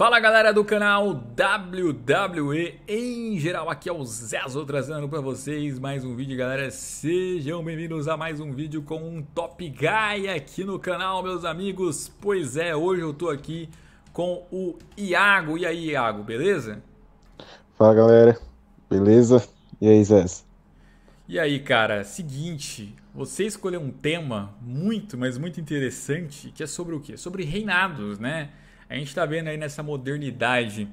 Fala galera do canal WWE em geral, aqui é o Zezo trazendo pra vocês mais um vídeo, galera. Sejam bem-vindos a mais um vídeo com um Top Guy aqui no canal, meus amigos. Pois é, hoje eu tô aqui com o Iago. E aí, Iago, beleza? Fala galera, beleza? E aí, Zé? E aí, cara, seguinte, você escolheu um tema muito, mas muito interessante, que é sobre o quê? Sobre reinados, né? A gente tá vendo aí nessa modernidade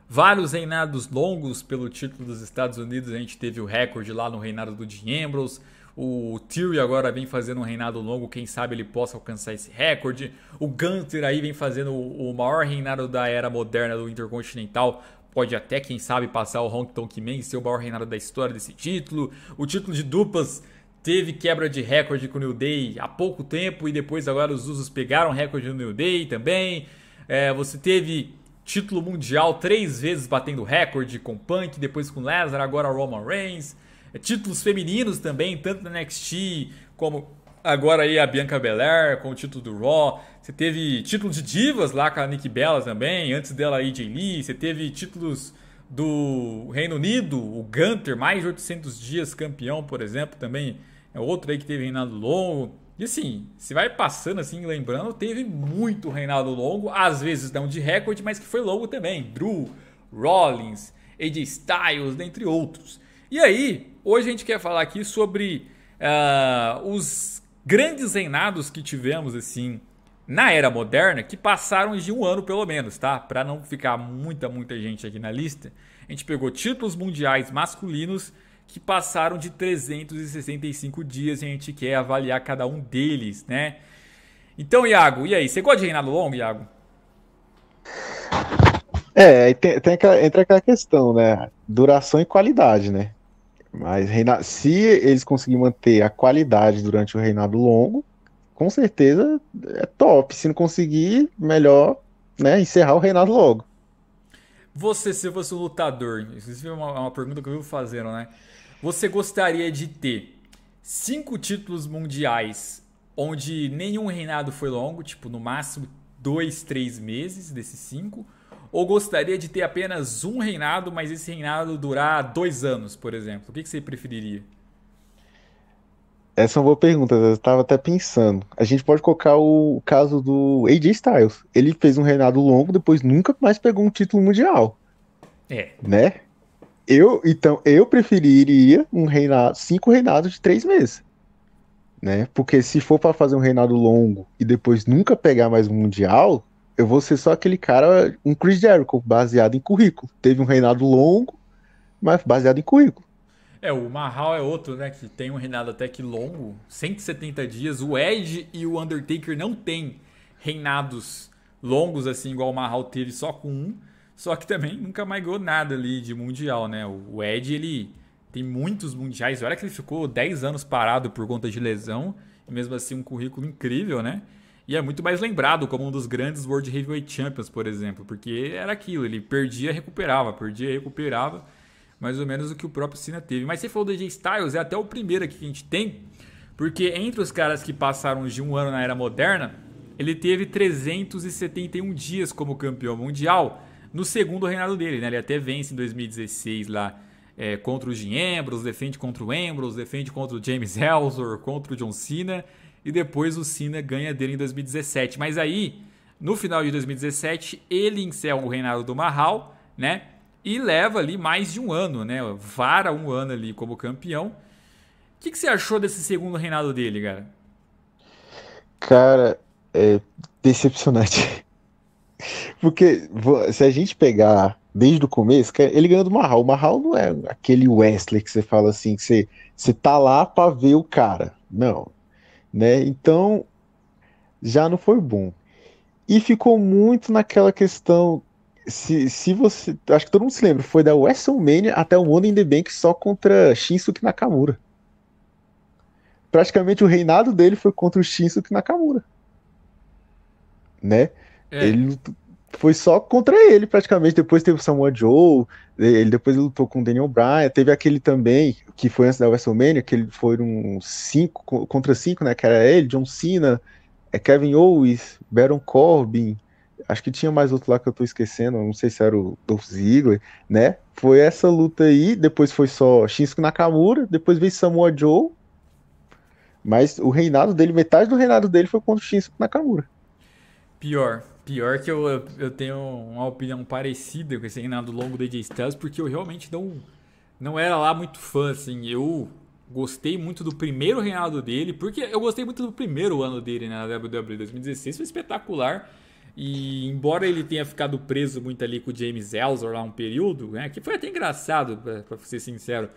vários reinados longos pelo título dos Estados Unidos. A gente teve o recorde lá no reinado do Dean Ambrose. O Theory agora vem fazendo um reinado longo, quem sabe ele possa alcançar esse recorde. O Gunther aí vem fazendo o maior reinado da era moderna do Intercontinental. Pode até, quem sabe, passar o Honky Tonk Man e ser o maior reinado da história desse título. O título de duplas teve quebra de recorde com o New Day há pouco tempo e depois agora os Usos pegaram recorde no New Day também. Você teve título mundial 3 vezes batendo recorde com Punk, depois com Lesnar, agora Roman Reigns. Títulos femininos também, tanto na NXT como agora aí a Bianca Belair com o título do Raw. Você teve título de divas lá com a Nikki Bella também, antes dela a AJ Lee. Você teve títulos do Reino Unido, o Gunther, mais de 800 dias campeão, por exemplo, também é outro aí que teve reinado longo. E assim, se vai passando assim, lembrando, teve muito reinado longo, às vezes não de recorde, mas que foi longo também. Drew, Rollins, AJ Styles, dentre outros. E aí, hoje a gente quer falar aqui sobre os grandes reinados que tivemos assim na era moderna, que passaram de um ano pelo menos, tá? Para não ficar muita gente aqui na lista, a gente pegou títulos mundiais masculinos que passaram de 365 dias e a gente quer avaliar cada um deles, né? Então, Iago, e aí? Você gosta de reinado longo, Iago? Aí entra aquela questão, né? Duração e qualidade, né? Mas se eles conseguirem manter a qualidade durante o reinado longo, com certeza é top. Se não conseguir, melhor, né, encerrar o reinado logo. Você, se fosse um lutador, isso é uma pergunta que eu vivo fazendo, né? Você gostaria de ter 5 títulos mundiais onde nenhum reinado foi longo, tipo no máximo 2, 3 meses desses 5? Ou gostaria de ter apenas um reinado, mas esse reinado durar 2 anos, por exemplo? O que você preferiria? Essa é uma boa pergunta, eu estava até pensando. A gente pode colocar o caso do AJ Styles. Ele fez um reinado longo, depois nunca mais pegou um título mundial, É. né? Então eu preferiria um reinado, 5 reinados de 3 meses, né? Porque se for para fazer um reinado longo e depois nunca pegar mais um mundial, eu vou ser só aquele cara, um Chris Jericho, baseado em currículo. Teve um reinado longo, mas baseado em currículo. O Mahal é outro, né? Que tem um reinado até que longo, 170 dias. O Edge e o Undertaker não têm reinados longos assim, igual o Mahal teve só com um. Só que também nunca mais ganhou nada ali de mundial, né? O Edge, ele tem muitos mundiais. Olha que ele ficou 10 anos parado por conta de lesão. E mesmo assim, um currículo incrível, né? E é muito mais lembrado como um dos grandes World Heavyweight Champions, por exemplo. Porque era aquilo, ele perdia, recuperava, perdia, recuperava. Mais ou menos o que o próprio Cena teve. Mas você falou do AJ Styles, é até o primeiro aqui que a gente tem. Porque entre os caras que passaram de um ano na era moderna, ele teve 371 dias como campeão mundial no segundo reinado dele, né? Ele até vence em 2016 lá contra o Dean Ambrose, defende contra o Ambrose, defende contra o James Ellsworth, contra o John Cena. E depois o Cena ganha dele em 2017. Mas aí, no final de 2017, ele encerra o reinado do Mahal, né? E leva ali mais de um ano, né? Vara um ano ali como campeão. O que você achou desse segundo reinado dele, cara? Cara, é decepcionante. Porque se a gente pegar desde o começo, ele ganhou do Mahal. O Mahal não é aquele Wesley que você fala assim, que você tá lá pra ver o cara. Não, né? Então já não foi bom. E ficou muito naquela questão. Se você. Acho que todo mundo se lembra, foi da WrestleMania até o Money in the Bank só contra Shinsuke Nakamura. Praticamente o reinado dele foi contra o Shinsuke Nakamura, né? É, Ele foi só contra ele, praticamente. Depois teve o Samoa Joe, ele depois lutou com o Daniel Bryan. Teve aquele também, que foi antes da WrestleMania, que ele foram 5 contra 5, né? Que era ele, John Cena, Kevin Owens, Baron Corbin. acho que tinha mais outro lá que eu tô esquecendo, não sei se era o Dolph Ziggler, né? Foi essa luta aí, depois foi só Shinsuke Nakamura, depois veio Samoa Joe, mas o reinado dele, metade do reinado dele foi contra o Shinsuke Nakamura. Pior que eu tenho uma opinião parecida com esse reinado longo do AJ Styles, porque eu realmente não era lá muito fã, assim. Eu gostei muito do primeiro reinado dele, porque eu gostei muito do primeiro ano dele, né, na WWE 2016, foi espetacular. E embora ele tenha ficado preso muito ali com o James Ellsworth lá um período, né, que foi até engraçado, pra ser sincero,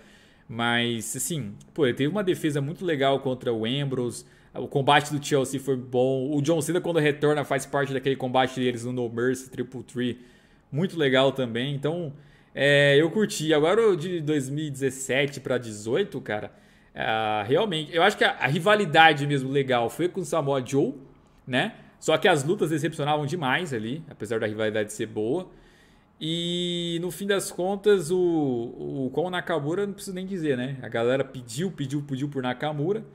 mas assim, pô, ele teve uma defesa muito legal contra o Ambrose, o combate do Chelsea foi bom, o John Cena quando retorna faz parte daquele combate deles no No Mercy, Triple Three, muito legal também, então eu curti. Agora o de 2017 para 18, cara, realmente, eu acho que a rivalidade mesmo legal foi com o Samoa Joe, né? Só que as lutas decepcionavam demais ali, apesar da rivalidade ser boa. E no fim das contas, com o Nakamura, não preciso nem dizer, né? A galera pediu por Nakamura.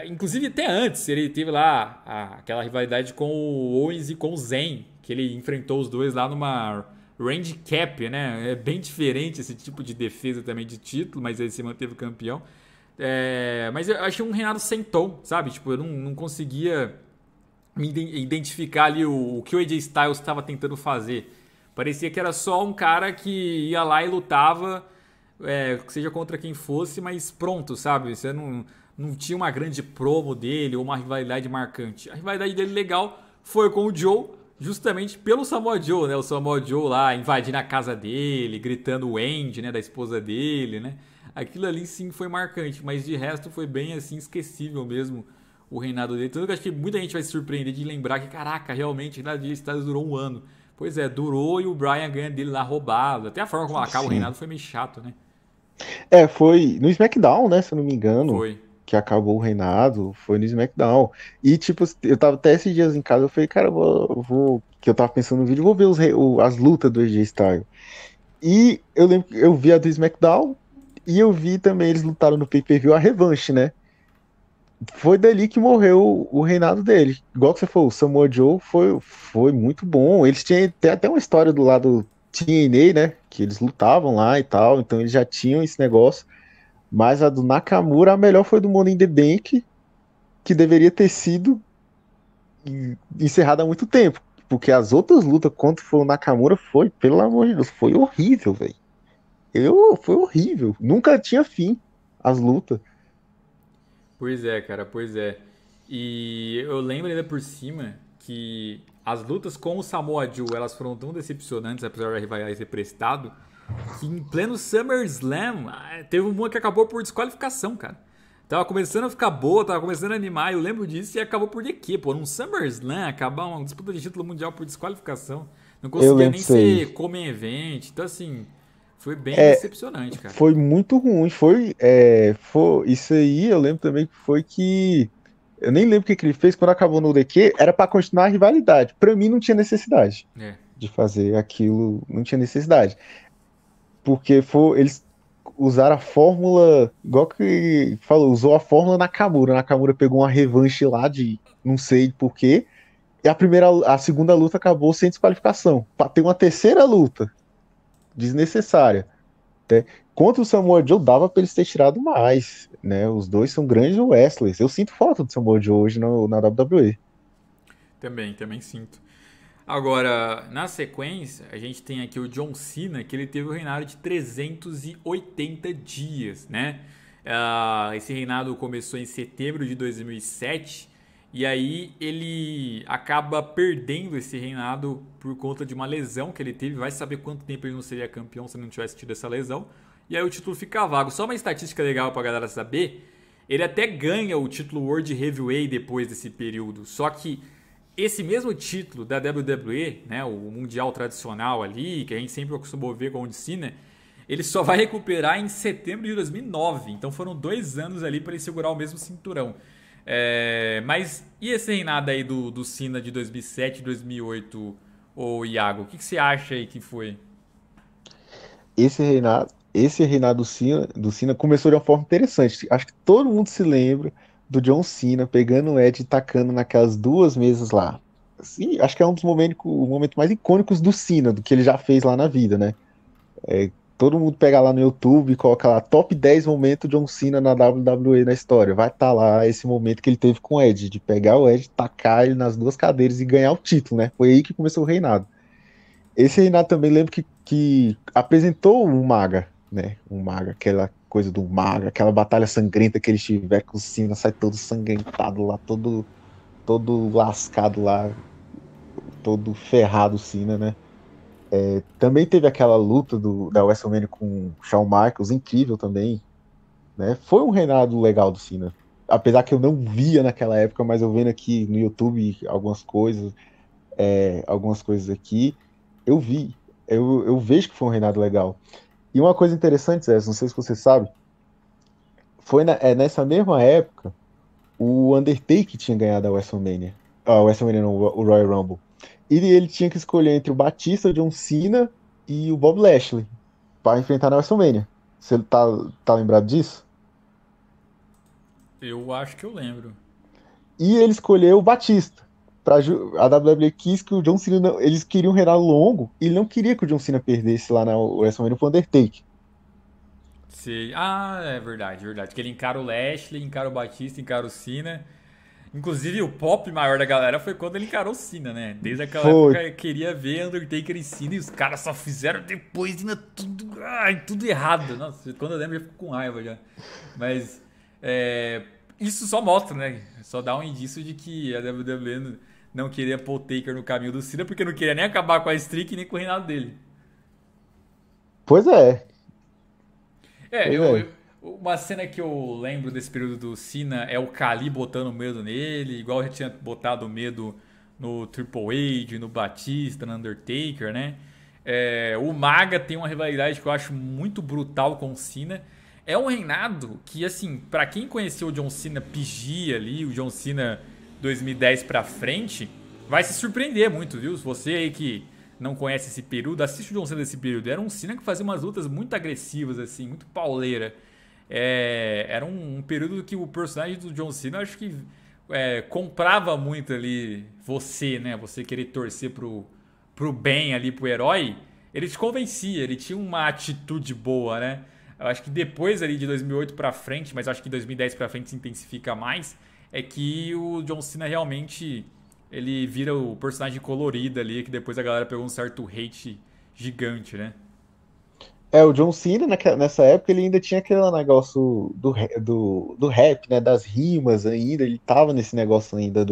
Inclusive até antes, ele teve lá aquela rivalidade com o Owens e com o Zayn, que ele enfrentou os dois lá numa range cap, né? É bem diferente esse tipo de defesa também de título, mas ele se manteve campeão. Mas eu achei um reinado sem tom, sabe? Tipo, eu não conseguia me identificar ali o que o AJ Styles estava tentando fazer. Parecia que era só um cara que ia lá e lutava, seja contra quem fosse, mas pronto, sabe? Você não tinha uma grande promo dele ou uma rivalidade marcante. A rivalidade dele legal foi com o Joe, justamente pelo Samoa Joe, né? O Samoa Joe lá invadindo a casa dele, gritando o Andy, né? Da esposa dele, né? Aquilo ali sim foi marcante, mas de resto foi bem assim esquecível mesmo o reinado dele. Tanto que eu acho que muita gente vai se surpreender de lembrar que, caraca, realmente o reinado de Styles durou um ano. Pois é, durou e o Bryan ganha dele lá roubado. Até a forma como acaba o Sim. reinado foi meio chato, né? Foi no SmackDown, né? Se eu não me engano, Foi. que acabou o reinado, foi no SmackDown. E, tipo, eu tava até esses dias em casa, eu falei, cara, que eu tava pensando no vídeo, vou ver as lutas do AJ Styles. E eu lembro que eu vi a do SmackDown e eu vi também eles lutaram no pay-per-view a revanche, né? Foi dali que morreu o reinado dele. Igual que você falou, o Samoa Joe foi muito bom. Eles tinham tem até uma história do lado TNA, né? Que eles lutavam lá e tal, então eles já tinham esse negócio. Mas a do Nakamura, a melhor foi do Money in the Bank, que deveria ter sido encerrada há muito tempo. Porque as outras lutas contra foi o Nakamura foi, pelo amor de Deus, foi horrível, velho. Foi horrível. Nunca tinha fim as lutas. Pois é, cara, pois é. E eu lembro ainda por cima que as lutas com o Samoa Joe, elas foram tão decepcionantes, apesar da rivalidade ser prestado, que em pleno SummerSlam, teve uma que acabou por desqualificação, cara. Tava começando a ficar boa, tava começando a animar, eu lembro disso e acabou por de quê? Pô, num SummerSlam, acabar uma disputa de título mundial por desqualificação. Não Eu conseguia lembro nem disso aí. ser come event. Então, assim, foi bem É, decepcionante, cara. foi muito ruim. Isso aí, eu lembro também que foi que. Eu nem lembro o que, que ele fez quando acabou no DQ. Era pra continuar a rivalidade. Pra mim não tinha necessidade É. de fazer aquilo. Não tinha necessidade. Porque eles usaram a fórmula. Igual que falou, usou a fórmula Nakamura. Nakamura pegou uma revanche lá de não sei por quê. E a segunda luta acabou sem desqualificação. Pra ter uma terceira luta desnecessária, né? Contra o Samoa Joe dava pra eles ter tirado mais, né? Os dois são grandes wrestlers. Eu sinto falta do Samoa Joe hoje na WWE. Também sinto. Agora, na sequência, a gente tem aqui o John Cena, que ele teve o reinado de 380 dias, né? Esse reinado começou em setembro de 2007 e aí ele acaba perdendo esse reinado por conta de uma lesão que ele teve. Vai saber quanto tempo ele não seria campeão se não tivesse tido essa lesão. E aí o título fica vago. Só uma estatística legal pra galera saber, ele até ganha o título World Heavyweight depois desse período, só que esse mesmo título da WWE, né, o mundial tradicional ali, que a gente sempre acostumou ver com o de Cena, ele só vai recuperar em setembro de 2009. Então foram 2 anos ali para ele segurar o mesmo cinturão. Mas e esse reinado aí do Cena de 2007 e 2008, ô Iago? O que você acha aí que foi? Esse reinado do Cena começou de uma forma interessante. Acho que todo mundo se lembra do John Cena pegando o Ed e tacando naquelas duas mesas lá. Sim, acho que é um dos momentos mais icônicos do Cena, do que ele já fez lá na vida, né? Todo mundo pega lá no YouTube e coloca lá top 10 momentos John Cena na WWE na história. Vai estar lá esse momento que ele teve com o Edge, de pegar o Edge, tacar ele nas duas cadeiras e ganhar o título, né? Foi aí que começou o reinado. Esse reinado também lembro que apresentou o Maga, né? O Maga, aquela coisa do Maga, aquela batalha sangrenta que eles tiveram com o Cena, sai todo sangrentado lá, todo lascado lá, todo ferrado o Cena, né? Também teve aquela luta da WrestleMania com o Shawn Michaels, incrível também, né? Foi um reinado legal do Cena. Apesar que eu não via naquela época, mas eu vendo aqui no YouTube algumas coisas aqui, eu vi. Eu vejo que foi um reinado legal. E uma coisa interessante, Zé, não sei se você sabe, nessa mesma época, o Undertaker tinha ganhado a WrestleMania. A WrestleMania não, o Royal Rumble. E ele tinha que escolher entre o Batista, o John Cena e o Bob Lashley para enfrentar na WrestleMania. Você tá lembrado disso? Eu acho que eu lembro. E ele escolheu o Batista. A WWE quis que o John Cena. Eles queriam um reinado longo e ele não queria que o John Cena perdesse lá na WrestleMania pro Undertaker. Sei. Ah, é verdade, verdade. Que ele encara o Lashley, encara o Batista, encara o Cena. Inclusive, o pop maior da galera foi quando ele encarou o Cena, né? Desde aquela Foi. época, eu queria ver Undertaker e Cena e os caras só fizeram depois ainda tudo, ai, tudo errado. Nossa, quando eu lembro, eu já fico com raiva já. Mas, isso só mostra, né? Só dá um indício de que a WWE não queria pôr o Taker no caminho do Cena, porque não queria nem acabar com a streak nem com o reinado dele. Pois é. É, Pois é. uma cena que eu lembro desse período do Cena é o Khali botando medo nele, igual já tinha botado medo no Triple H, no Batista, no Undertaker, né? O Maga tem uma rivalidade que eu acho muito brutal com o Cena. É um reinado que, assim, pra quem conheceu o John Cena PG ali, o John Cena 2010 pra frente, vai se surpreender muito, viu? Se você aí que não conhece esse período, assiste o John Cena desse período. Era um Cena que fazia umas lutas muito agressivas, assim, muito pauleira. Era um período que o personagem do John Cena, acho que comprava muito ali você, né? Você querer torcer pro bem ali, pro herói. Ele te convencia, ele tinha uma atitude boa, né? Eu acho que depois ali de 2008 pra frente, mas eu acho que 2010 pra frente se intensifica mais, é que o John Cena realmente ele vira o personagem colorido ali, que depois a galera pegou um certo hate gigante, né? O John Cena nessa época ele ainda tinha aquele negócio do rap, né? Das rimas ainda. Ele tava nesse negócio ainda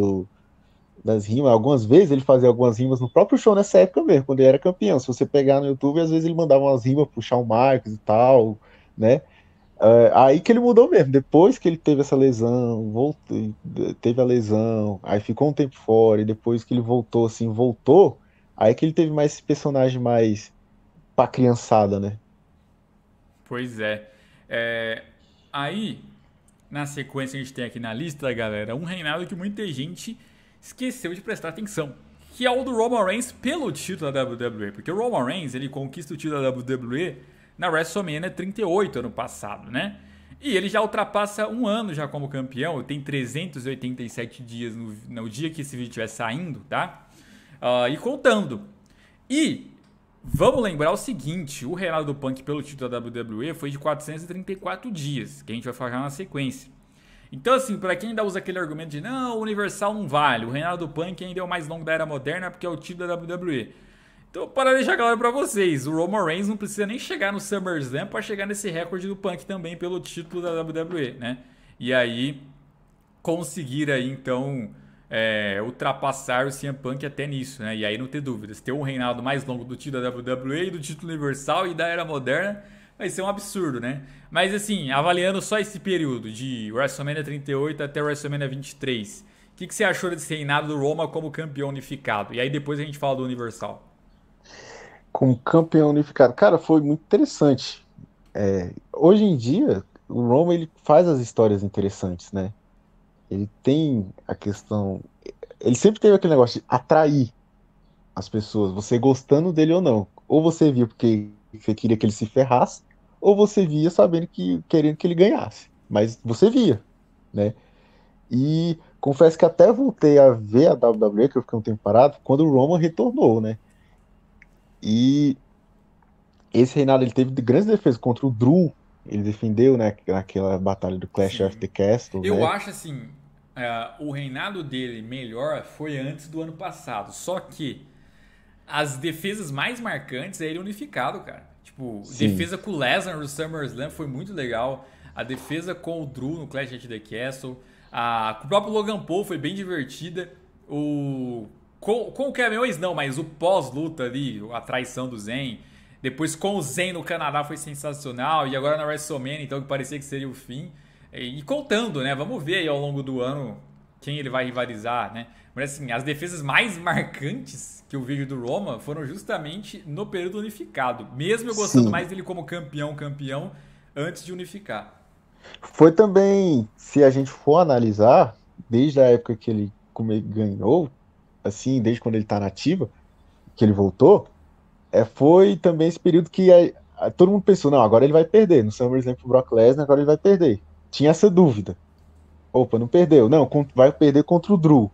das rimas. Algumas vezes ele fazia algumas rimas no próprio show nessa época mesmo, quando ele era campeão. Se você pegar no YouTube, às vezes ele mandava umas rimas pro Shawn Michaels e tal, né? Aí que ele mudou mesmo. Depois que ele teve essa lesão, teve a lesão, aí ficou um tempo fora, e depois que ele voltou, assim, voltou, aí que ele teve mais esse personagem mais pra criançada, né? Pois é. É, Aí, na sequência, a gente tem aqui na lista, galera, um reinado que muita gente esqueceu de prestar atenção. Que é o do Roman Reigns pelo título da WWE. Porque o Roman Reigns, ele conquista o título da WWE na WrestleMania 38 ano passado, né? E ele já ultrapassa um ano já como campeão. Tem 387 dias no dia que esse vídeo estiver saindo, tá? E contando. E vamos lembrar o seguinte: o reinado do Punk pelo título da WWE foi de 434 dias, que a gente vai falar na sequência. Então, assim, pra quem ainda usa aquele argumento de não, o Universal não vale, o reinado do Punk ainda é o mais longo da era moderna porque é o título da WWE. Então, para deixar claro pra vocês, o Roman Reigns não precisa nem chegar no SummerSlam pra chegar nesse recorde do Punk também pelo título da WWE, né? E aí, conseguir aí, então, ultrapassar o CM Punk até nisso, né? E aí não ter dúvidas. Ter um reinado mais longo do título da WWE, do título Universal e da era moderna vai ser um absurdo, né? Mas assim, avaliando só esse período de WrestleMania 38 até WrestleMania 23, o que você achou desse reinado do Roma como campeão unificado? E aí depois a gente fala do Universal. Como campeão unificado. Cara, foi muito interessante. Hoje em dia, o Roman ele faz as histórias interessantes, né? Ele tem a questão. Ele sempre teve aquele negócio de atrair as pessoas, você gostando dele ou não. Ou você via porque você queria que ele se ferrasse, ou você via sabendo que querendo que ele ganhasse. Mas você via, né? E confesso que até voltei a ver a WWE, que eu fiquei um tempo parado, quando o Roman retornou, né? E esse reinado ele teve grandes defesas contra o Drew, ele defendeu, né, naquela batalha do Clash of Sim. the Castles, Eu né? acho assim, o reinado dele melhor foi antes do ano passado. Só que as defesas mais marcantes é ele unificado, cara. Tipo, Sim. defesa com o Lesnar no SummerSlam foi muito legal. A defesa com o Drew no Clash at the Castle. Com o próprio Logan Paul foi bem divertida. Com o Kevin Owens não, mas o pós-luta ali, a traição do Zayn. Depois com o Zayn no Canadá foi sensacional. E agora na WrestleMania, então, que parecia que seria o fim. E contando, né? Vamos ver aí ao longo do ano quem ele vai rivalizar, né? Mas assim, as defesas mais marcantes que eu vejo do Roma foram justamente no período unificado. Mesmo eu gostando Sim. mais dele como campeão, antes de unificar. Foi também, se a gente for analisar, desde a época que ele ganhou, assim, desde quando ele tá na ativa, que ele voltou, foi também esse período que todo mundo pensou, não, agora ele vai perder. No SummerSlam pro Brock Lesnar, agora ele vai perder. Tinha essa dúvida. Opa, não perdeu. Não, vai perder contra o Drew.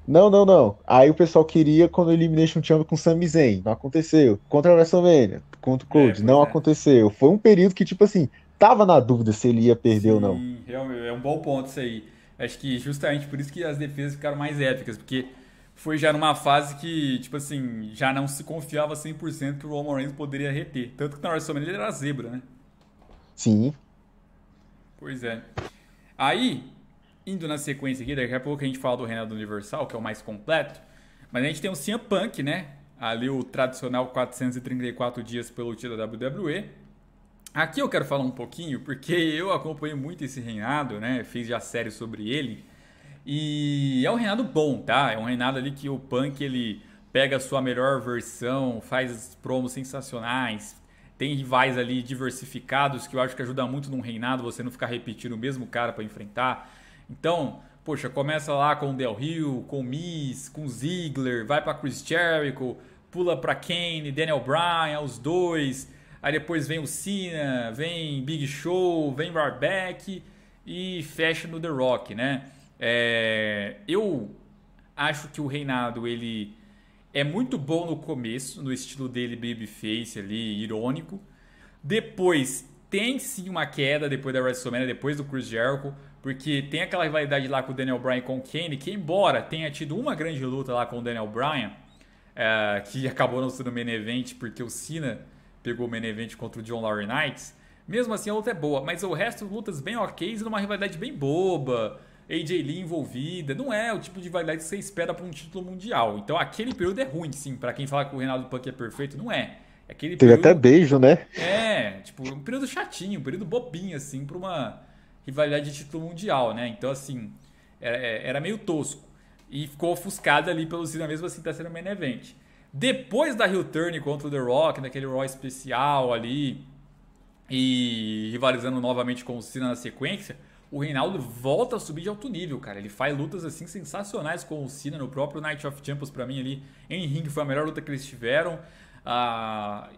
Não, não, não. Aí o pessoal queria quando o Elimination Chamber com o Sami Zayn. Não aconteceu. Contra a WrestleMania, contra o Cody. Pois Não é. aconteceu. Foi um período que, tipo assim, tava na dúvida se ele ia perder ou não. Sim, realmente, é um bom ponto isso aí. Acho que justamente por isso que as defesas ficaram mais épicas, porque foi já numa fase que, tipo assim, já não se confiava 100% que o Roman Reigns poderia reter. Tanto que na WrestleMania ele era zebra, né? Sim, Pois é. Aí, indo na sequência aqui, daqui a pouco a gente fala do Reinado Universal, que é o mais completo. Mas a gente tem o CM Punk, né? Ali o tradicional 434 dias pelo título da WWE. Aqui eu quero falar um pouquinho, porque eu acompanho muito esse reinado, né? Fiz já série sobre ele. E é um reinado bom, tá? É um reinado ali que o Punk ele pega a sua melhor versão, faz promos sensacionais, tem rivais ali diversificados que eu acho que ajuda muito num reinado você não ficar repetindo o mesmo cara para enfrentar. Então, poxa, começa lá com o Del Rio, com o Miz, com o Ziggler, vai para Chris Jericho, pula para Kane, Daniel Bryan, os dois. Aí depois vem o Cena, vem Big Show, vem Ryback e fecha no The Rock, né? Eu acho que o reinado ele é muito bom no começo, no estilo dele babyface ali, irônico. Depois tem sim uma queda depois da WrestleMania, depois do Chris Jericho, porque tem aquela rivalidade lá com o Daniel Bryan e com o Kane, que embora tenha tido uma grande luta lá com o Daniel Bryan, que acabou não sendo main event porque o Cena pegou o main event contra o John Laurinaitis, mesmo assim a luta é boa, mas o resto lutas bem ok, numa rivalidade bem boba, AJ Lee envolvida, não é o tipo de rivalidade que você espera para um título mundial. Então aquele período é ruim, sim, para quem fala que o Reinaldo Punk é perfeito, não é. É aquele teve até período beijo, né? tipo, um período chatinho, um período bobinho, assim, pra uma rivalidade de título mundial, né? Então, assim, era meio tosco. E ficou ofuscado ali pelo Cena, mesmo assim, tá sendo main event. Depois da heel turn contra o The Rock, naquele Raw especial ali, e rivalizando novamente com o Cena na sequência, o Reinaldo volta a subir de alto nível, cara. Ele faz lutas assim sensacionais com o Cena no próprio Night of Champions, pra mim ali em ringue foi a melhor luta que eles tiveram. Ah,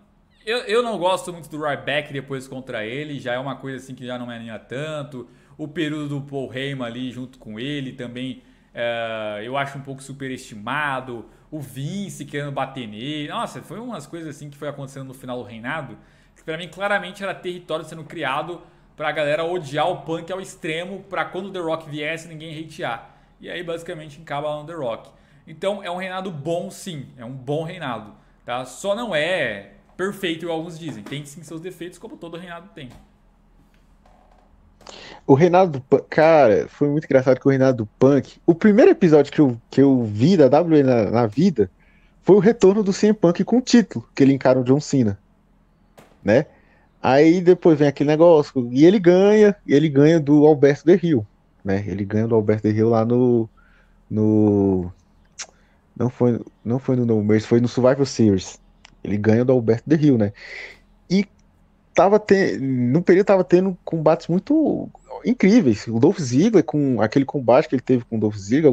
eu não gosto muito do Ryback depois contra ele, já é uma coisa assim que já não me anima tanto. O período do Paul Heyman ali junto com ele também eu acho um pouco superestimado. O Vince querendo bater nele. Nossa, foi umas coisas assim que foi acontecendo no final do reinado. Que pra mim claramente era território sendo criado pra galera odiar o Punk ao extremo, pra quando o The Rock viesse ninguém hatear. E aí basicamente acaba no The Rock. Então é um reinado bom, sim, é um bom reinado, tá? Só não é perfeito, igual alguns dizem. Tem sim seus defeitos, como todo reinado tem. O reinado do Punk, cara, foi muito engraçado que o reinado do Punk. O primeiro episódio que eu vi da WWE na vida foi o retorno do CM Punk com o título, que ele encara o John Cena, né? Aí depois vem aquele negócio, e ele ganha do Alberto Del Rio, né? Ele ganha do Alberto Del Rio lá no não foi no No Mercy, foi no Survivor Series. Ele ganha do Alberto Del Rio, né? E no período tava tendo combates muito incríveis. O Dolph Ziggler, com aquele combate que ele teve com o Dolph Ziggler,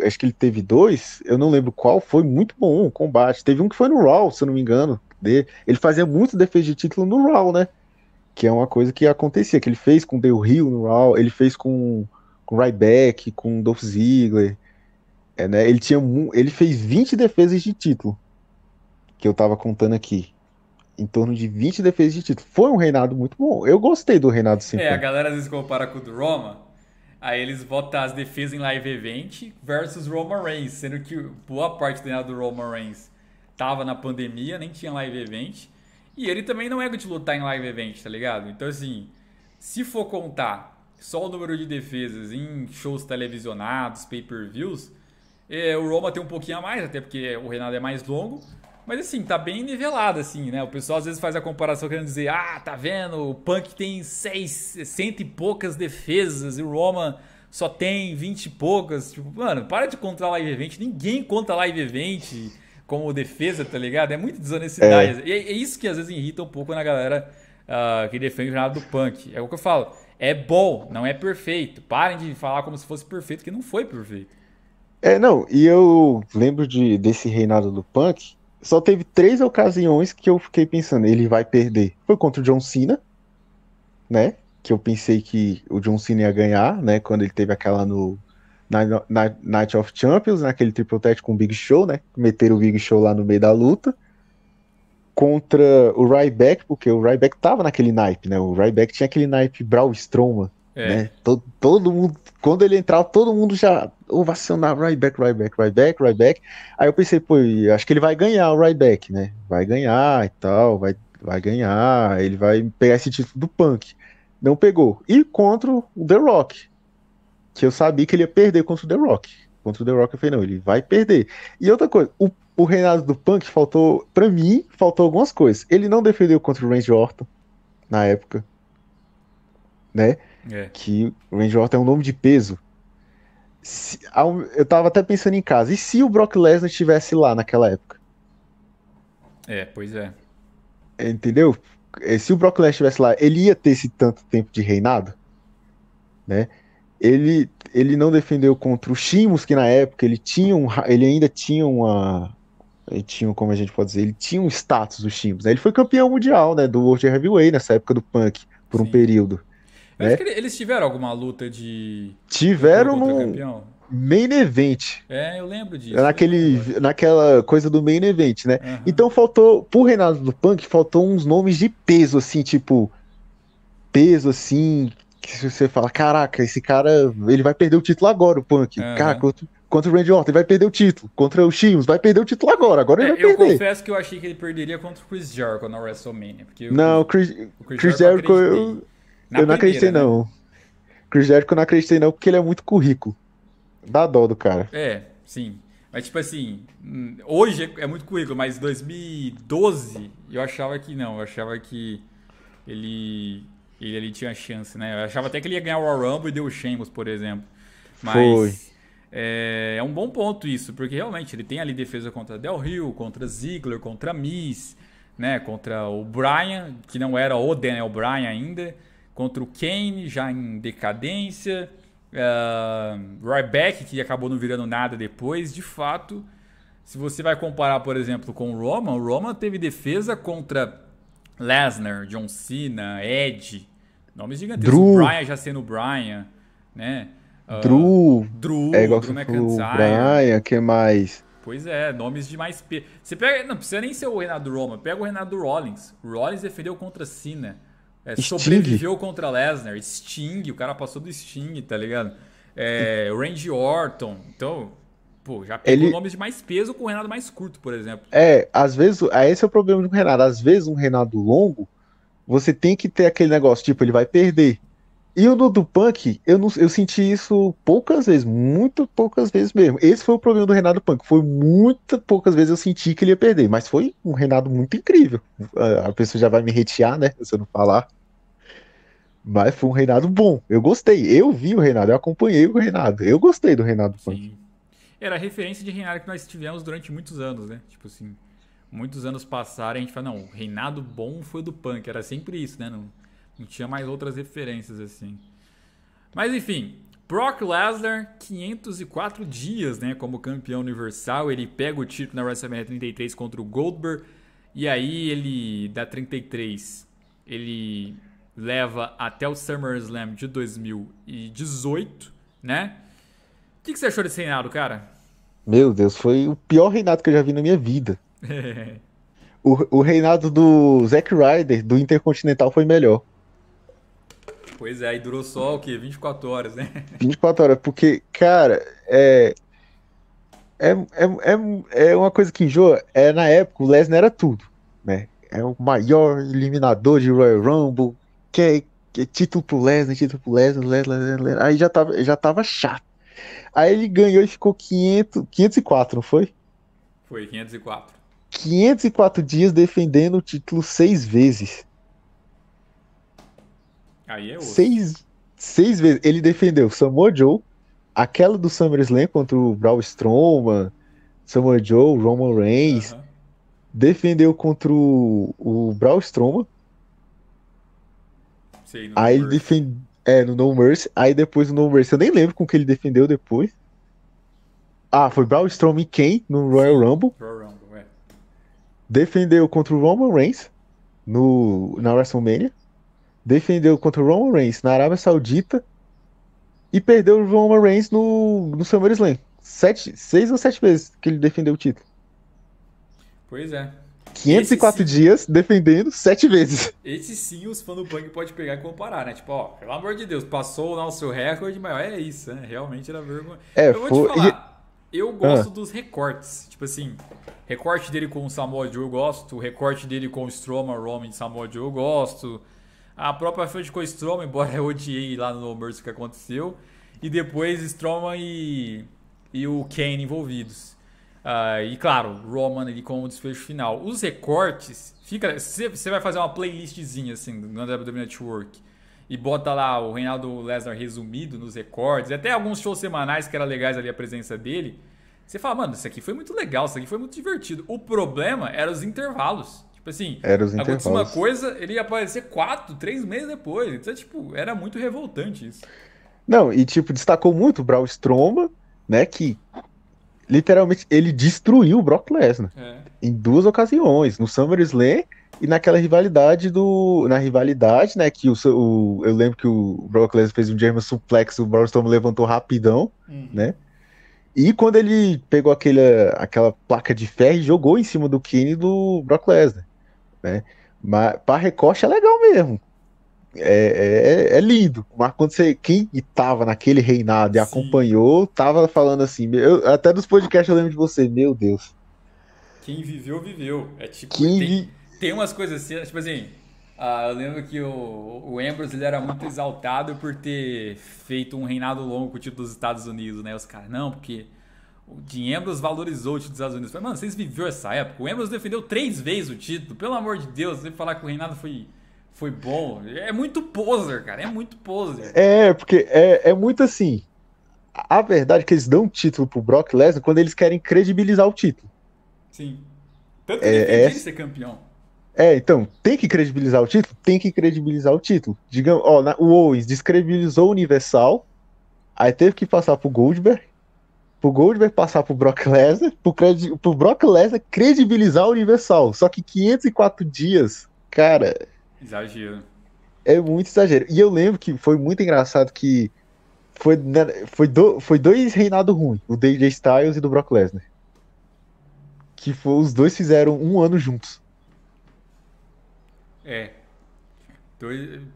acho que ele teve dois, eu não lembro qual, foi muito bom o combate. Teve um que foi no Raw, se eu não me engano. Ele fazia muito defesa de título no Raw, né? Que é uma coisa que acontecia, que ele fez com o Del Rio no Raw, ele fez com com Ryback, com Dolph Ziggler. Né? Ele fez 20 defesas de título, que eu tava contando aqui. Em torno de 20 defesas de título. Foi um reinado muito bom. Eu gostei do reinado CM A Punk. galera às vezes compara com o do Roma, aí eles botam as defesas em live event versus Roman Reigns, sendo que boa parte do reinado do Roman Reigns tava na pandemia, nem tinha live event, e ele também não é de lutar em live event, tá ligado? Então assim, se for contar só o número de defesas em shows televisionados, pay-per-views, o Roma tem um pouquinho a mais, até porque o reinado é mais longo. Mas assim, tá bem nivelado, assim, né? O pessoal às vezes faz a comparação querendo dizer, tá vendo? O Punk tem 100 e poucas defesas e o Roman só tem 20 e poucas. Tipo, mano, para de contar live event. Ninguém conta live event como defesa, tá ligado? É muita desonestidade. É, E é isso que às vezes irrita um pouco na galera que defende o reinado do Punk. É o que eu falo. É bom, não é perfeito. Parem de falar como se fosse perfeito, que não foi perfeito. não, e eu lembro desse reinado do Punk. Só teve 3 ocasiões que eu fiquei pensando, ele vai perder. Foi contra o John Cena, né? Que eu pensei que o John Cena ia ganhar, né? Quando ele teve aquela na Night of Champions, naquele triple threat com o Big Show, né? Meteram o Big Show lá no meio da luta. Contra o Ryback, porque o Ryback tava naquele naipe, né? O Ryback tinha aquele naipe Braun Strowman, É. né? Todo mundo, quando ele entrava, todo mundo já ovacionava Ryback, Ryback, Ryback, Ryback. Aí eu pensei, pô, acho que ele vai ganhar o Ryback, né? Vai ganhar e tal, vai ganhar, ele vai pegar esse título do Punk. Não pegou. E contra o The Rock, que eu sabia que ele ia perder contra o The Rock. Contra o The Rock eu falei, não, ele vai perder. E outra coisa, o reinado do Punk faltou, pra mim, faltou algumas coisas. Ele não defendeu contra o Randy Orton na época, né? É. Que o Randy Orton é um nome de peso. Eu tava até pensando em casa, e se o Brock Lesnar estivesse lá naquela época? Pois é. Entendeu? Se o Brock Lesnar estivesse lá, ele ia ter esse tanto tempo de reinado, né? Ele não defendeu contra o Sheamus, que na época ele ainda tinha uma. Ele tinha, como a gente pode dizer, ele tinha um status do Sheamus, né? Ele foi campeão mundial, né? Do World Heavyweight nessa época do Punk, por um Sim. período, Eu acho né? que eles tiveram alguma luta de campeão Tiveram contra num campeão. main event, Eu lembro disso, eu lembro agora. naquela coisa do main event, né? Aham. Então faltou, pro reinado do Punk, faltou uns nomes de peso, assim, tipo, peso, assim, que você fala, caraca, esse cara, ele vai perder o título agora, o Punk. Cara, Aham. contra o Randy Orton, ele vai perder o título. Contra o Sheamus, vai perder o título agora ele vai Eu perder. confesso que eu achei que ele perderia contra o Chris Jericho na WrestleMania. Porque Não, o Chris Chris Jericho eu Jericho, acreditei. Na eu não acreditei, primeira, né? não. Chris Jericho eu não acreditei, não, porque ele é muito currículo. Dá dó do cara. Sim. Mas tipo assim, hoje é muito currículo, mas 2012 eu achava que não. Eu achava que ele, ele ali tinha chance, né? Eu achava até que ele ia ganhar o Royal Rumble e deu o Sheamus, por exemplo. Foi. Mas é um bom ponto isso, porque realmente ele tem ali defesa contra Del Rio, contra Ziggler, contra Miz, né? Contra o Bryan, que não era o Daniel Bryan ainda, contra o Kane, já em decadência, Ryback, que acabou não virando nada depois. De fato, se você vai comparar, por exemplo, com o Roman teve defesa contra Lesnar, John Cena, Edge, nomes gigantescos. O Drew, Bryan já sendo o Bryan, né? Drew, é igual que Drew você falou, o McIntyre. Brian, que mais? Pois é, nomes de mais peso. Você pega, não precisa nem ser o Renato Roma, pega o Renato Rollins. O Rollins defendeu contra Cena, Sting, sobreviveu contra Lesnar, Sting, o cara passou do Sting, tá ligado? O Randy Orton. Então, pô, já pegou ele nomes de mais peso com o Renato mais curto, por exemplo. às vezes, esse é o problema do Renato. Às vezes um Renato longo, você tem que ter aquele negócio, tipo, ele vai perder. E o do Punk, eu senti isso poucas vezes, muito poucas vezes mesmo. Esse foi o problema do Renato Punk. Foi muito poucas vezes eu senti que ele ia perder, mas foi um Renato muito incrível. A pessoa já vai me hatear, né? Se eu não falar. Mas foi um reinado bom. Eu gostei. Eu vi o reinado, eu acompanhei o reinado. Eu gostei do reinado Punk. Sim. Era a referência de reinado que nós tivemos durante muitos anos, né? Tipo assim, muitos anos passaram e a gente fala, não, o reinado bom foi o do Punk. Era sempre isso, né? Não tinha mais outras referências assim. Mas enfim, Brock Lesnar, 504 dias, né, como campeão universal. Ele pega o título na WrestleMania 33 contra o Goldberg. E aí ele, da 33, ele leva até o SummerSlam de 2018, né? O que você achou desse reinado, cara? Meu Deus, foi o pior reinado que eu já vi na minha vida. O reinado do Zack Ryder, do Intercontinental, foi melhor. Pois é, aí durou só o quê? 24 horas, né? 24 horas, porque, cara, é, é uma coisa que enjoa. Na época, o Lesnar era tudo, né? É o maior eliminador de Royal Rumble, que é título pro Lesnar, título pro Lesnar, Lesnar. Aí já tava chato. Aí ele ganhou e ficou 504, não foi? Foi 504. 504 dias defendendo o título 6 vezes. Aí é osso. Seis vezes. Ele defendeu Samoa Joe, aquela do SummerSlam contra o Braun Strowman, Samoa Joe, Roman Reigns. Aham. Defendeu contra o Braun Strowman. Sei, no No Aí ele Mercy. defendeu. No No Mercy. Aí depois no No Mercy, eu nem lembro com que ele defendeu depois. Ah, foi Braun Strowman e Kane no Royal Sim, Rumble. Royal Rumble, é. Defendeu contra o Roman Reigns na WrestleMania. Defendeu contra o Roman Reigns na Arábia Saudita. E perdeu o Roman Reigns no SummerSlam. 6 ou 7 vezes que ele defendeu o título. Pois é. quinhentos e Esse quatro sim, dias defendendo 7 vezes. esse sim os fãs do punk pode pegar e comparar, né? Tipo, ó, pelo amor de Deus, passou o nosso recorde, mas é isso, né? Realmente era vergonha. Eu vou te Foi. falar, eu Ah, gosto dos recortes. Tipo assim, recorte dele com o Samoa Joe eu gosto, o recorte dele com o Strowman, Roman e Samoa Joe eu gosto. A própria feud com o Strowman, embora eu odiei lá no No Mercy o que aconteceu. E depois Strowman e o Kane envolvidos. E claro, Roman ali com o desfecho final. Os recortes, você vai fazer uma playlistzinha assim no WWE Network e bota lá o Reinaldo Lesnar resumido nos recortes, até alguns shows semanais que era legais ali a presença dele. Você fala, mano, isso aqui foi muito legal, isso aqui foi muito divertido. O problema era os intervalos. Tipo assim, Era os acontecia uma intervalos. coisa, ele ia aparecer 4, 3 meses depois. Então, tipo, era muito revoltante isso. Não, e tipo, destacou muito o Braun Strowman, né? Que literalmente ele destruiu o Brock Lesnar É. em 2 ocasiões, no SummerSlam e naquela rivalidade na rivalidade, né? Que eu lembro que o Brock Lesnar fez um German suplex, o Braun Strowman levantou rapidão, Uhum. né? E quando ele pegou aquela placa de ferro e jogou em cima do Kane e do Brock Lesnar, né? Mas para recorte é legal mesmo. É lindo. Mas quem tava naquele reinado e Sim. acompanhou, tava falando assim, até dos podcasts eu lembro de você, meu Deus. Quem viveu, viveu. É tipo, Quem tem, vi. tem umas coisas assim, tipo assim. Eu lembro que o Ambrose ele era muito exaltado por ter feito um reinado longo com o título dos Estados Unidos, né? Os caras, não, porque o Dean Ambrose valorizou o título dos Estados Unidos. Eu falei, mano, vocês viveram essa época? O Ambrose defendeu 3 vezes o título, pelo amor de Deus, você falar que o reinado foi bom. É muito poser, cara, é muito poser. Porque é muito assim. A verdade é que eles dão um título pro Brock Lesnar quando eles querem credibilizar o título. Sim. Tanto que eu É, defendi é, ele ser campeão. então, tem que credibilizar o título? Tem que credibilizar o título. Digamos, ó, o Owens descredibilizou o Universal, aí teve que passar pro Goldberg passar pro Brock Lesnar, pro Brock Lesnar credibilizar o Universal. Só que 504 dias, cara, Exagero. é muito exagero. E eu lembro que foi muito engraçado que foi dois reinados ruins, o AJ Styles e do Brock Lesnar. Os dois fizeram um ano juntos. É,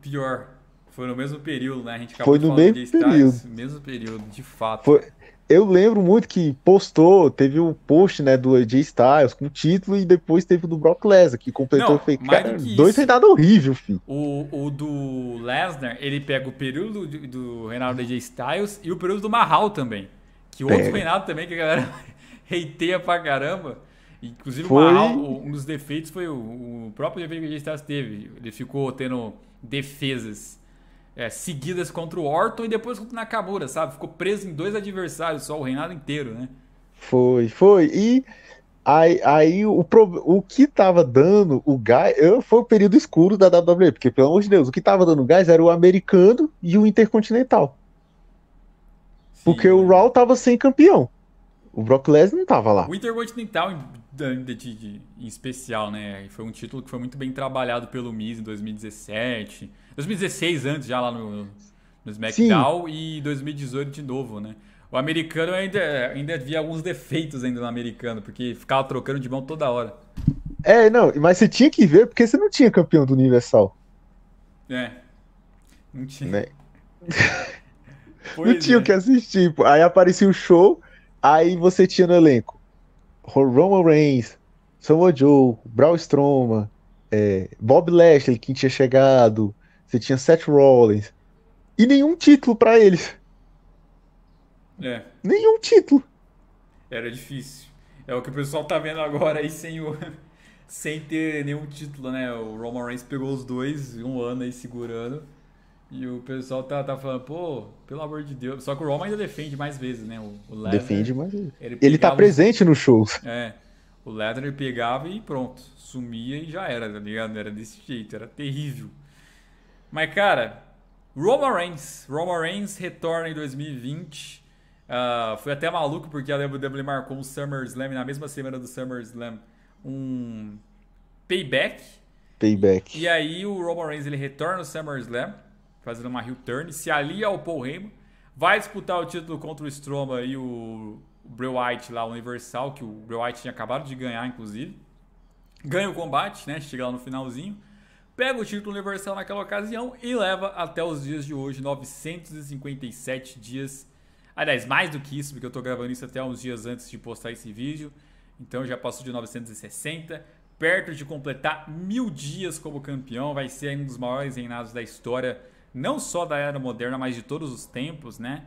pior. Foi no mesmo período, né? A gente acabou Foi de no falar do mesmo AJ período. Styles, mesmo período, de fato. Foi, eu lembro muito que teve o post, né, do AJ Styles com o título e depois teve o do Brock Lesnar, que completou. Eu Não, falei, mais do cara, que dois isso. reinados horríveis, filho. O do Lesnar, ele pega o período do reinado da AJ Styles e o período do Mahal também. Que outro Pega. reinado também que a galera hateia pra caramba. Inclusive o Mahal, Foi. um dos defeitos foi o próprio defeito que a AJ Styles teve. Ele ficou tendo defesas seguidas contra o Orton e depois contra o Nakamura, sabe? Ficou preso em 2 adversários só, o reinado inteiro, né? Foi. E aí o que tava dando o gás foi o período escuro da WWE, porque, pelo amor de Deus, o que tava dando gás era o americano e o intercontinental. Sim, Porque eu o lembro. Raw tava sem campeão. O Brock Lesnar não tava lá. O Intercontinental em especial, né? Foi um título que foi muito bem trabalhado pelo Miz em 2017. 2016 antes, já lá no no Sim, SmackDown e 2018 de novo, né? O americano ainda via alguns defeitos ainda no americano, porque ficava trocando de mão toda hora. não, mas você tinha que ver porque você não tinha campeão do Universal, É, não tinha. né? Não Pois tinha o é. que assistir, pô. Aí aparecia o show, aí você tinha no elenco Roman Reigns, Samoa Joe, Braun Strowman, Bob Lashley, que tinha chegado, você tinha Seth Rollins, e nenhum título pra eles. É, Nenhum título. era difícil. É o que o pessoal tá vendo agora aí sem ter nenhum título, né? O Roman Reigns pegou os dois, um ano aí segurando. E o pessoal tá falando, pô, pelo amor de Deus. Só que o Roman ainda defende mais vezes, né? O Lesnar, Defende, mas ele ele tá pegava os. presente nos shows. É, o Lesnar pegava e pronto. Sumia e já era, tá ligado? Era desse jeito, era terrível. Mas, cara, Roman Reigns. Roman Reigns retorna em 2020. Foi até maluco porque a WWE marcou um SummerSlam na mesma semana do SummerSlam. Um payback. E Payback. aí o Roman Reigns ele retorna no SummerSlam, fazendo uma heel turn, se alia ao Paul Heyman, vai disputar o título contra o Strowman e o Bray Wyatt lá, o Universal, que o Bray Wyatt tinha acabado de ganhar, inclusive. Ganha o combate, né? Chega lá no finalzinho. Pega o título Universal naquela ocasião e leva até os dias de hoje, 957 dias. Aliás, mais do que isso, porque eu tô gravando isso até uns dias antes de postar esse vídeo. Então já passou de 960, perto de completar 1000 dias como campeão. Vai ser um dos maiores reinados da história, não só da era moderna, mas de todos os tempos, né?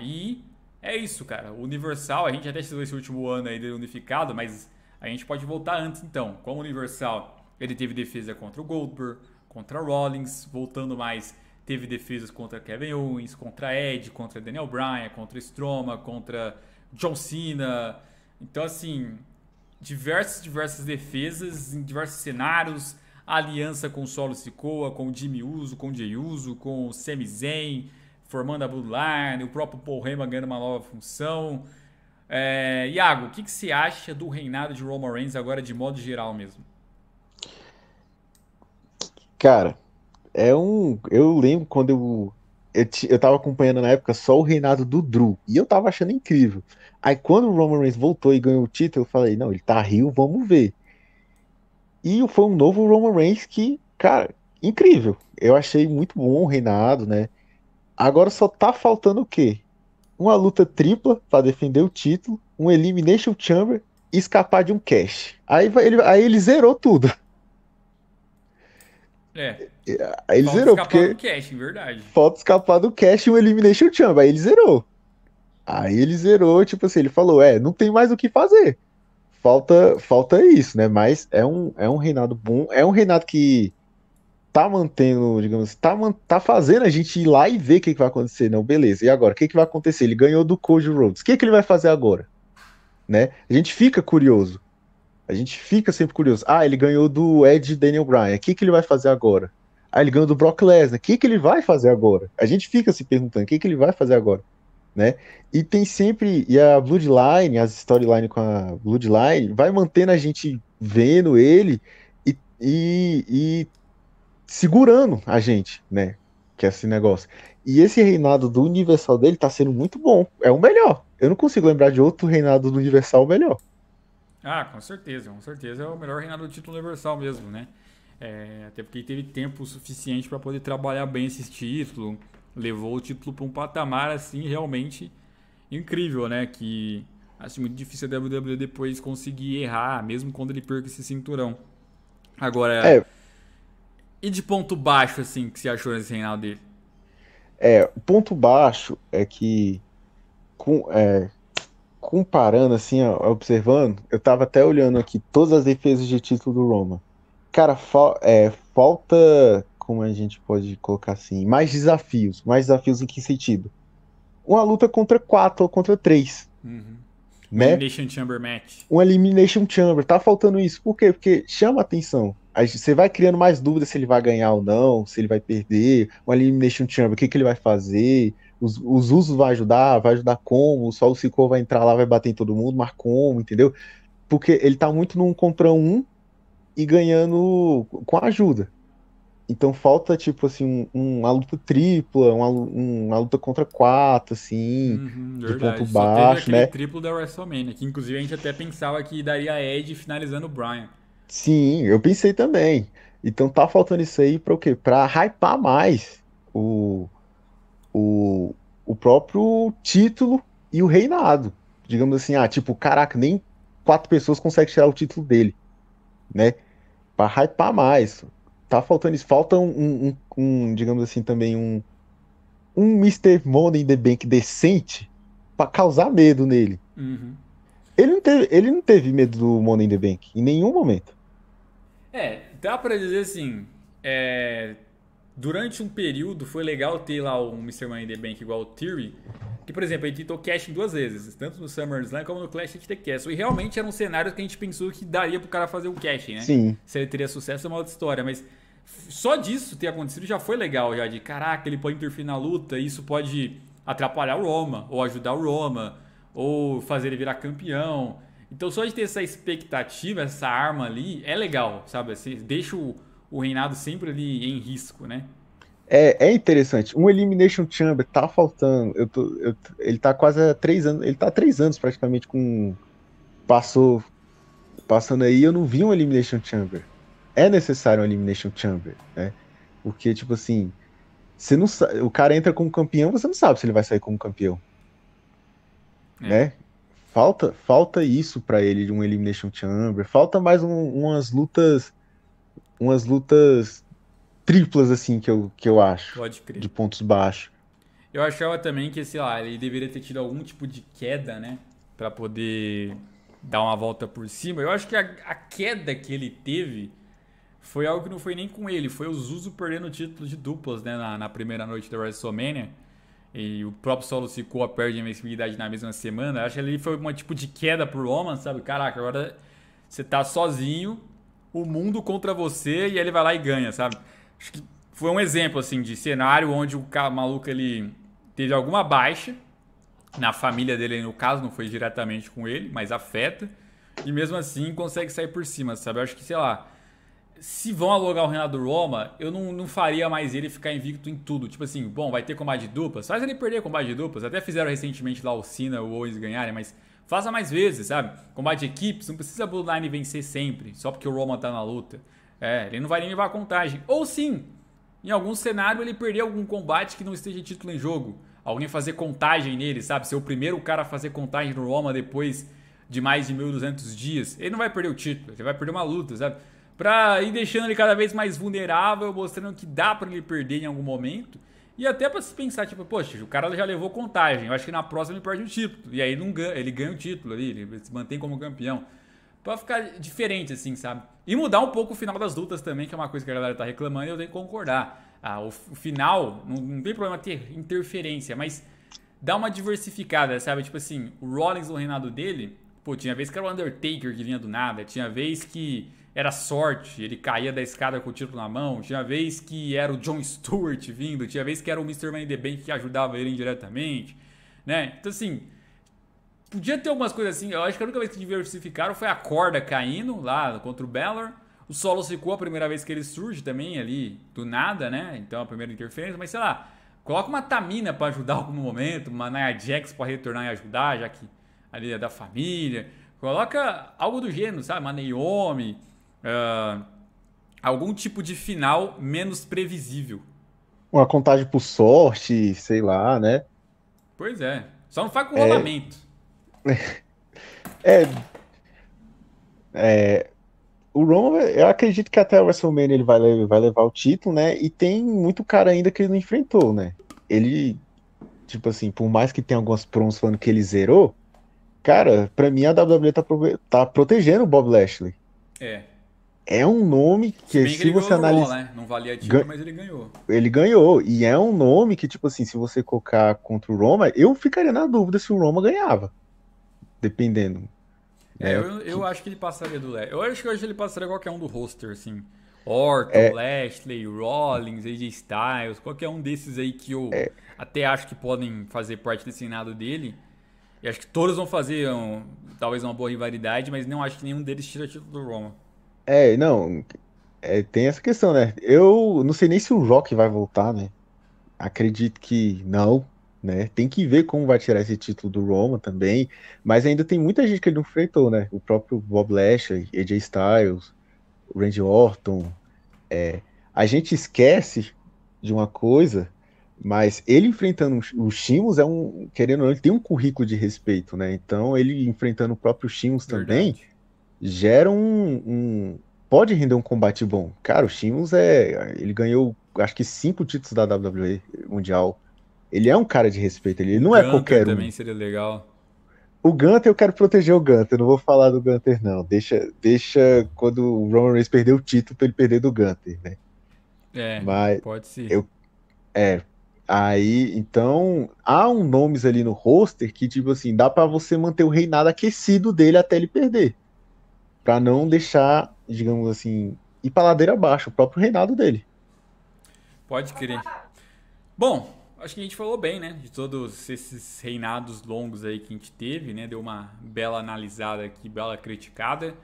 E é isso, cara. O Universal, a gente até chegou esse último ano aí unificado, mas a gente pode voltar antes então. Como Universal, ele teve defesa contra o Goldberg, contra Rollins, voltando mais, teve defesas contra Kevin Owens, contra Edge, contra Daniel Bryan, contra Strowman, contra John Cena. Então, assim, diversas defesas em diversos cenários. Aliança com o Solo Sikoa, com o Jimmy Uso, com o Jey Uso, com o Sami Zayn, formando a Bloodline, o próprio Paul Heyman ganhando uma nova função. Iago, o que você acha do reinado de Roman Reigns agora de modo geral mesmo? Cara, Eu lembro quando eu tava acompanhando na época só o reinado do Drew. E eu tava achando incrível. Aí quando o Roman Reigns voltou e ganhou o título, eu falei, não, ele tá rio, vamos ver. E foi um novo Roman Reigns que, cara, incrível. Eu achei muito bom o reinado, né? Agora só tá faltando o quê? Uma luta tripla pra defender o título, um Elimination Chamber e escapar de um cash. Aí ele zerou tudo. É, Aí ele falta zerou, escapar de um porque cash, em verdade. falta escapar do cash e um Elimination Chamber. Aí ele zerou. Aí ele zerou, tipo assim, ele falou, não tem mais o que fazer. Falta isso, né? Mas é um reinado bom, é um reinado que tá mantendo, digamos, tá fazendo a gente ir lá e ver o que vai acontecer. Não, beleza. E agora, o que vai acontecer? Ele ganhou do Cody Rhodes. O que ele vai fazer agora? Né? A gente fica curioso. A gente fica sempre curioso. Ah, ele ganhou do Ed Daniel Bryan. O que ele vai fazer agora? Ah, ele ganhou do Brock Lesnar. O que ele vai fazer agora? A gente fica se perguntando, o que ele vai fazer agora? Né? E tem sempre, e a Bloodline, as storyline com a Bloodline, vai mantendo a gente vendo ele e segurando a gente, né? Que é esse negócio. E esse reinado do Universal dele tá sendo muito bom. É o melhor. Eu não consigo lembrar de outro reinado do Universal melhor. Ah, com certeza, com certeza é o melhor reinado do título universal mesmo, né? Até porque teve tempo suficiente para poder trabalhar bem esse título, levou o título para um patamar assim realmente incrível, né? Que acho muito difícil a WWE depois conseguir errar, mesmo quando ele perca esse cinturão. Agora, É, e de ponto baixo assim que você achou nesse reinado dele? o ponto baixo é que com, é, comparando assim, ó, observando, eu tava até olhando aqui todas as defesas de título do Roma. Cara, falta, como a gente pode colocar assim, mais desafios. Mais desafios em que sentido? Uma luta contra quatro ou contra três, Uhum. O né? Elimination Chamber Match. Um Elimination Chamber. Tá faltando isso. Por quê? Porque chama atenção. Aí você vai criando mais dúvidas se ele vai ganhar ou não, se ele vai perder. Um Elimination Chamber, o que ele vai fazer? Os usos vai ajudar como? Só o Sikoa vai entrar lá, vai bater em todo mundo, mas como, entendeu? Porque ele tá muito num contra um e ganhando com ajuda. Então falta, tipo assim, uma luta tripla, uma luta contra quatro, assim, Uhum, de ponto verdade. Só teve baixo, aquele né? triplo da WrestleMania, que inclusive a gente até pensava que daria Edge finalizando o Bryan. Sim, eu pensei também. Então tá faltando isso aí pra o quê? Pra hypar mais o, o, o próprio título e o reinado. Digamos assim, tipo, caraca, nem quatro pessoas conseguem tirar o título dele, né? Pra hypar mais. Tá faltando isso. Falta digamos assim, também um Mr. Money in the Bank decente pra causar medo nele. Uhum. Ele não teve medo do Money in the Bank em nenhum momento. Dá pra dizer assim, é, durante um período foi legal ter lá um Mr. Money in the Bank igual o Theory, que, por exemplo, ele tentou casting duas vezes, tanto no SummerSlam como no Clash of the Castle, e realmente eram cenários que a gente pensou que daria pro cara fazer o casting, né? Sim. Se ele teria sucesso é uma outra história, mas só disso ter acontecido já foi legal, já de caraca, ele pode interferir na luta, e isso pode atrapalhar o Roma, ou ajudar o Roma, ou fazer ele virar campeão. Então só de ter essa expectativa, essa arma ali, é legal, sabe? Você deixa o reinado sempre ali em risco, né? É interessante. Um Elimination Chamber tá faltando. Ele tá quase há 3 anos. Ele tá há 3 anos praticamente com. Passou, passando aí, eu não vi um Elimination Chamber. É necessário um Elimination Chamber, né? Porque, tipo assim, você não o cara entra como campeão, você não sabe se ele vai sair como campeão, É. né? Falta isso pra ele de um Elimination Chamber. Falta mais umas lutas triplas assim que eu acho Pode crer. de pontos baixos. Eu achava também que, sei lá, ele deveria ter tido algum tipo de queda, né? Pra poder dar uma volta por cima. Eu acho que a queda que ele teve foi algo que não foi nem com ele. Foi o Zuzu perdendo o título de duplas, né? Na primeira noite da WrestleMania. E o próprio Solo Sikoa perde a invencibilidade na mesma semana. Eu acho que ali foi uma tipo de queda pro Roman, sabe? Caraca, agora você tá sozinho, o mundo contra você, e ele vai lá e ganha, sabe? Acho que foi um exemplo, assim, de cenário onde o maluco, ele teve alguma baixa na família dele, no caso, não foi diretamente com ele, mas afeta, e mesmo assim consegue sair por cima, sabe? Eu acho que, sei lá, se vão alugar o Renato Roma, eu não faria mais ele ficar invicto em tudo. Tipo assim, bom, vai ter combate de duplas, faz ele perder combate de duplas. Até fizeram recentemente lá o Cena e o Owens ganharem, mas faça mais vezes, sabe? Combate de equipes, não precisa a Bloodline vencer sempre, só porque o Roma tá na luta. Ele não vai nem levar a contagem. Ou sim, em algum cenário ele perder algum combate que não esteja título em jogo. Alguém fazer contagem nele, sabe? Ser o primeiro cara a fazer contagem no Roma depois de mais de 1.200 dias. Ele não vai perder o título, ele vai perder uma luta, sabe? Pra ir deixando ele cada vez mais vulnerável, mostrando que dá pra ele perder em algum momento. E até pra se pensar, tipo, poxa, o cara já levou contagem, eu acho que na próxima ele perde o título. E aí não ganha, ele ganha o título ali, ele se mantém como campeão. Pra ficar diferente, assim, sabe? E mudar um pouco o final das lutas também, que é uma coisa que a galera tá reclamando e eu tenho que concordar. O final, não tem problema ter interferência, mas dá uma diversificada, sabe? Tipo assim, o Rollins no reinado dele, pô, tinha vez que era o Undertaker que vinha do nada, tinha vez que era sorte, ele caía da escada com o título na mão, tinha vez que era o Jon Stewart vindo, tinha vez que era o Mr. Money in the Bank que ajudava ele indiretamente, né? Então assim, podia ter algumas coisas assim, eu acho que a única vez que diversificaram foi a corda caindo lá contra o Balor, o Solo ficou a primeira vez que ele surge também ali, do nada, né? Então a primeira interferência, mas sei lá, coloca uma Tamina pra ajudar algum momento, uma Nia Jax pra retornar e ajudar, já que ali é da família. Coloca algo do gênero, sabe? Uma Naomi, algum tipo de final menos previsível. Uma contagem por sorte, sei lá, né? Pois é. Só não faz com É, rolamento. é, o Roman, eu acredito que até o WrestleMania ele vai levar o título, né? E tem muito cara ainda que ele não enfrentou, né? Ele, tipo assim, por mais que tenha algumas promos falando que ele zerou, cara, pra mim a WWE tá protegendo o Bob Lashley. É. É um nome Se que, bem que se ele ganhou você no Raw, analisar, né? Não valia título, mas ele ganhou. ele ganhou. E é um nome que, tipo assim, se você colocar contra o Roma, eu ficaria na dúvida se o Roma ganhava, dependendo, né? Eu acho que ele passaria do Lashley. Eu acho que hoje ele passaria qualquer um do roster, assim. Orton, É, Lashley, Rollins, AJ Styles, qualquer um desses aí que eu é, até acho que podem fazer parte desse reinado dele. E acho que todos vão fazer talvez uma boa rivalidade, mas não acho que nenhum deles tira título do Roman. não. tem essa questão, né? Eu não sei nem se o Rock vai voltar, né? Acredito que não, né? Tem que ver como vai tirar esse título do Roman também, mas ainda tem muita gente que ele não enfrentou, né? O próprio Bob Lashley, AJ Styles, o Randy Orton. A gente esquece de uma coisa, mas ele enfrentando o Sheamus querendo ou não, ele tem um currículo de respeito, né? Então ele enfrentando o próprio Sheamus também Verdade. gera pode render um combate bom. Cara, o Sheamus ele ganhou acho que 5 títulos da WWE Mundial. Ele é um cara de respeito, ele O não é Gunter qualquer um. também seria legal. O Gunter, eu quero proteger o Gunter, não vou falar do Gunter, não. Deixa quando o Roman Reigns perder o título pra ele perder do Gunter, né? É, Mas pode ser. eu, é. Aí, então, há nomes ali no roster que, tipo assim, dá pra você manter o reinado aquecido dele até ele perder. Pra não deixar, digamos assim, ir pra ladeira abaixo, o próprio reinado dele. Pode crer. Bom, acho que a gente falou bem, né? De todos esses reinados longos aí que a gente teve, né? Deu uma bela analisada aqui, bela criticada.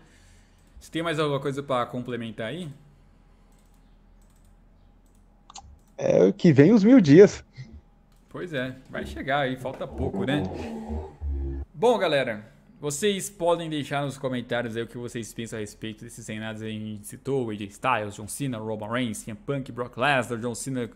Você tem mais alguma coisa pra complementar aí? É o que vem os 1000 dias. Pois é, vai chegar aí, falta pouco, né? Bom, galera, vocês podem deixar nos comentários aí o que vocês pensam a respeito desses reinados aí. A gente citou, AJ Styles, John Cena, Roman Reigns, CM Punk, Brock Lesnar, John Cena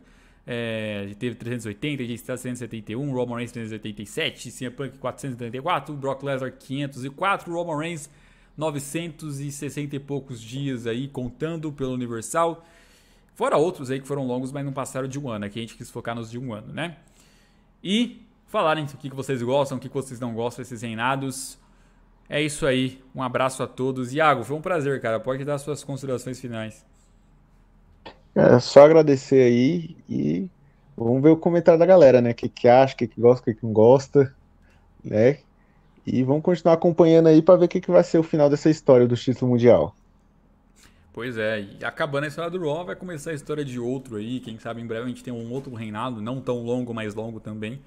teve 380, AJ Styles 371, Roman Reigns 387, CM Punk 434, Brock Lesnar 504, Roman Reigns 960 e poucos dias aí, contando pelo Universal. Fora outros aí que foram longos, mas não passaram de um ano. Aqui a gente quis focar nos de um ano, né? E falarem o que vocês gostam, o que vocês não gostam desses reinados. É isso aí. Um abraço a todos. Iago, foi um prazer, cara. Pode dar suas considerações finais. É só agradecer aí e vamos ver o comentário da galera, né? O que acha, o que gosta, o que não gosta, né? E vamos continuar acompanhando aí para ver o que vai ser o final dessa história do título mundial. Pois é, e acabando a história do Raw, vai começar a história de outro aí. Quem sabe em breve a gente tem um outro reinado, não tão longo, mas longo também,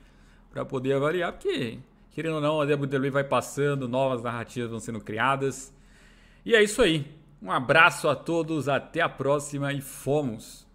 para poder avaliar, porque, querendo ou não, a WWE vai passando, novas narrativas vão sendo criadas. E é isso aí. Um abraço a todos, até a próxima e fomos!